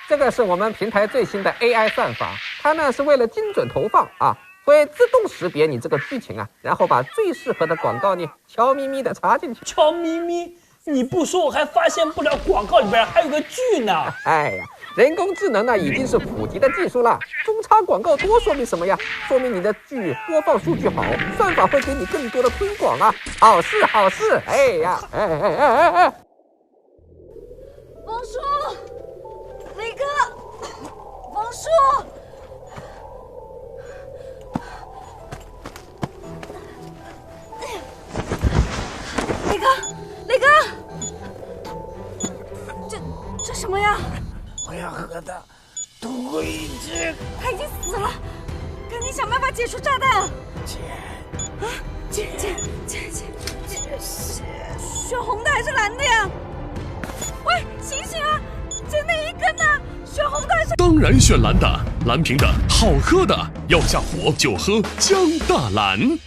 这个是我们平台最新的 AI 算法，它呢是为了精准投放啊，会自动识别你这个剧情啊，然后把最适合的广告呢悄咪咪的插进去。悄咪咪，你不说我还发现不了广告里边还有个剧呢。哎呀，人工智能呢已经是普及的技术了，中插广告多说明什么呀？说明你的剧播放数据好，算法会给你更多的推广啊，好事好事！哎呀，哎。王叔，雷哥，王叔，雷哥，这什么呀？我要喝的毒鬼汁，他已经死了，赶紧想办法解除炸弹啊！解，选红的还是蓝的呀？喂，醒醒啊！这那一根呢？选红的还是？当然选蓝的，蓝瓶的好喝的，要下火就喝江大蓝。